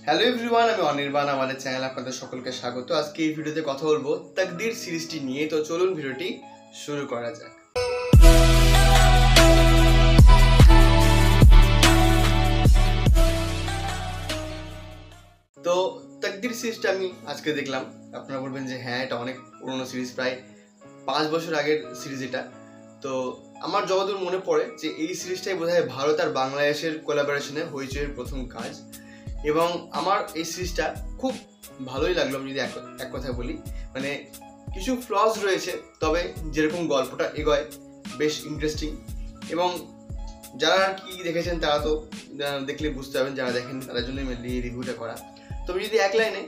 Hello everyone, আমি অনির্বাণ। আমাদের channel আপনাদের সকলকে স্বাগত। আজকে এই ভিডিওতে কথা বলবো তাকদীর সিরিজটি নিয়ে। তো চলুন ভিডিওটি শুরু করা যাক। তো তাকদীর সিরিজটা আমি আজকে দেখলাম। আপনারা বলবেন যে হ্যাঁ, এটা অনেক পুরনো সিরিজ, প্রায় 5 বছর আগের সিরিজ এটা। তো আমার যতদূর মনে পড়ে যে এই সিরিজটাই বোধহয় ভারত আর বাংলাদেশের কোলাবোরেশনে হইচইয়ের প্রথম কাজ, এবং আমার এই সিরিজটা খুব ভালোই লাগলো। আমি যদি এক কথায় বলি, মানে কিছু ফ্লস রয়েছে, তবে যেরকম গল্পটা এগোয় বেশ ইন্টারেস্টিং। এবং যারা আর কি দেখেছেন তারা তো দেখলে বুঝতে পারবেন, যারা দেখেন তাদের জন্য মেনলি এই রিভিউটা করা। তো আমি যদি এক লাইনে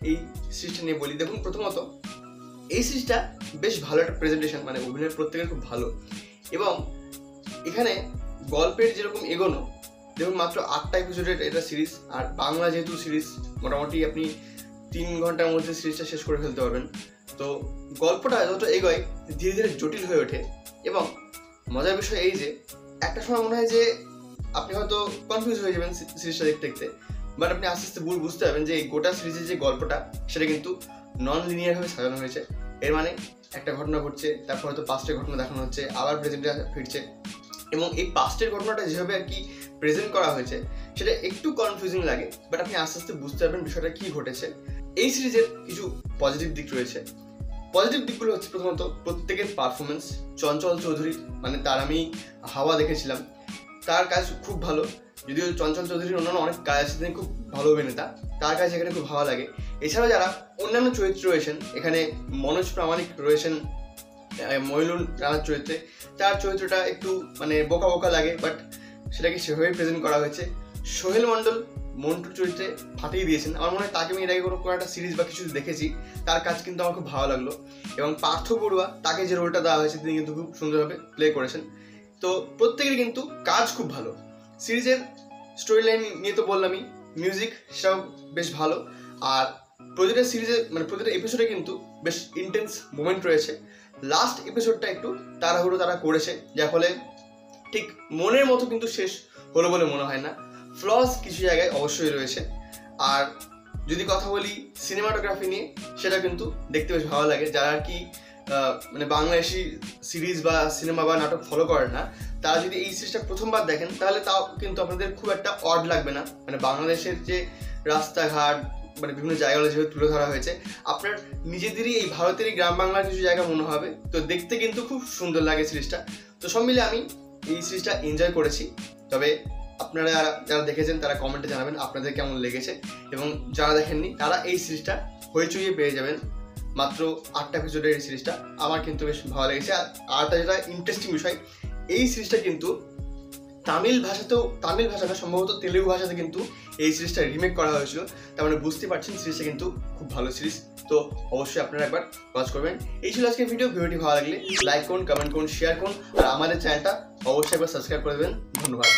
এই সিরিজটা নিয়ে বলি, দেখুন প্রথমত এই সিরিজটা বেশ ভালো একটা প্রেজেন্টেশন, মানে অভিনয় প্রত্যেকের খুব ভালো। এবং এখানে গল্পের যেরকম এগোনো, দেখুন মাত্র 8টা এপিসোডের এটা সিরিজ, আর বাংলা যেহেতু সিরিজ মোটামুটি আপনি 3 ঘন্টার মধ্যে সিরিজটা শেষ করে ফেলতে পারবেন। তো গল্পটা যত এগোয় ধীরে ধীরে জটিল হয়ে ওঠে। এবং মজার বিষয় এই যে একটা সময় মনে হয় যে আপনি হয়তো কনফিউজ হয়ে যাবেন সিরিজটা দেখতে দেখতে, বাট আপনি আস্তে আস্তে বুঝতে পারবেন যে এই গোটা সিরিজের যে গল্পটা সেটা কিন্তু নন লিনিয়ারভাবে সাজানো হয়েছে। এর মানে একটা ঘটনা ঘটছে, তারপর হয়তো পাস্টের ঘটনা দেখানো হচ্ছে, আবার প্রেজেন্টে ফিরছে। এবং এই পাস্টের ঘটনাটা যেভাবে আর কি প্রেজেন্ট করা হয়েছে সেটা একটু কনফিউজিং লাগে, বাট আপনি আস্তে আস্তে বুঝতে পারবেন বিষয়টা কী ঘটেছে। এই সিরিজের কিছু পজিটিভ দিক রয়েছে। পজিটিভ দিকগুলো হচ্ছে প্রথমত প্রত্যেকের পারফরমেন্স। চঞ্চল চৌধুরী, মানে তার আমি হাওয়া দেখেছিলাম, তার কাজ খুব ভালো। যদিও চঞ্চল চৌধুরীর অন্যান্য অনেক কাজ আছে, তিনি খুব ভালো অভিনেতা, তার কাজ এখানে খুব ভালো লাগে। এছাড়াও যারা অন্যান্য চরিত্র রয়েছেন, এখানে মনোজ প্রামাণিক রয়েছেন মইনুল রানার চরিত্রে। তার চরিত্রটা একটু মানে বোকা বোকা লাগে, বাট সেটাকে সেভাবেই প্রেজেন্ট করা হয়েছে। সোহেল মণ্ডল মন্টুর চরিত্রে ফাটিয়ে দিয়েছেন। আমার মনে হয় তাকে আমি এর আগে কোনো একটা সিরিজ বা কিছু দেখেছি, তার কাজ কিন্তু আমার খুব ভালো লাগলো। এবং পার্থ বড়ুয়া, তাকে যে রোলটা দেওয়া হয়েছে তিনি কিন্তু খুব সুন্দরভাবে প্লে করেছেন। তো প্রত্যেকের কিন্তু কাজ খুব ভালো। সিরিজের স্টোরি লাইন নিয়ে তো বললামই, মিউজিক সেটাও বেশ ভালো। আর প্রতিটা সিরিজে মানে প্রতিটা এপিসোডে কিন্তু বেশ ইন্টেন্স মোমেন্ট রয়েছে। লাস্ট এপিসোডটা একটু তাড়াহুড়ো তারা করেছে, যার ফলে ঠিক মনের মতো কিন্তু শেষ হলো বলে মনে হয় না। ফ্লস কিছু জায়গায় অবশ্যই রয়েছে। আর যদি কথা বলি সিনেমাটোগ্রাফি নিয়ে, সেটা কিন্তু দেখতে বেশ ভালো লাগে। যারা আর কি মানে বাংলাদেশি সিরিজ বা সিনেমা বা নাটক ফলো করেন না, তারা যদি এই সিরিজটা প্রথমবার দেখেন তাহলে তাও কিন্তু আপনাদের খুব একটা অড লাগবে না। মানে বাংলাদেশের যে রাস্তাঘাট, মানে বিভিন্ন জায়গাগুলো যেভাবে তুলে ধরা হয়েছে, আপনার নিজেদেরই এই ভারতেরই গ্রাম বাংলার কিছু জায়গা মনে হবে। তো দেখতে কিন্তু খুব সুন্দর লাগে সিরিজটা। তো সব মিলে আমি এই সিরিজটা এনজয় করেছি। তবে আপনারা যারা দেখেছেন তারা কমেন্টে জানাবেন আপনাদের কেমন লেগেছে, এবং যারা দেখেননি তারা এই সিরিজটা হইচইয়ে পেয়ে যাবেন। মাত্র 8টা এপিসোডের এই সিরিজটা আমার কিন্তু বেশ ভালো লেগেছে। আর যেটা ইন্টারেস্টিং বিষয়, এই সিরিজটা কিন্তু তামিল ভাষাটা সম্ভবত তেলেগু ভাষাতে কিন্তু এই সিরিজটা রিমেক করা হয়েছিল। তার মানে বুঝতে পারছেন সিরিজটা কিন্তু খুব ভালো সিরিজ। তো অবশ্যই আপনারা একবার ওয়াচ করবেন। এই ছিল আজকের ভিডিওটি ভালো লাগলে লাইক করুন, কমেন্ট করুন, শেয়ার করুন, আর আমাদের চ্যানেলটা অবশ্যই একবার সাবস্ক্রাইব করে দেবেন। ধন্যবাদ।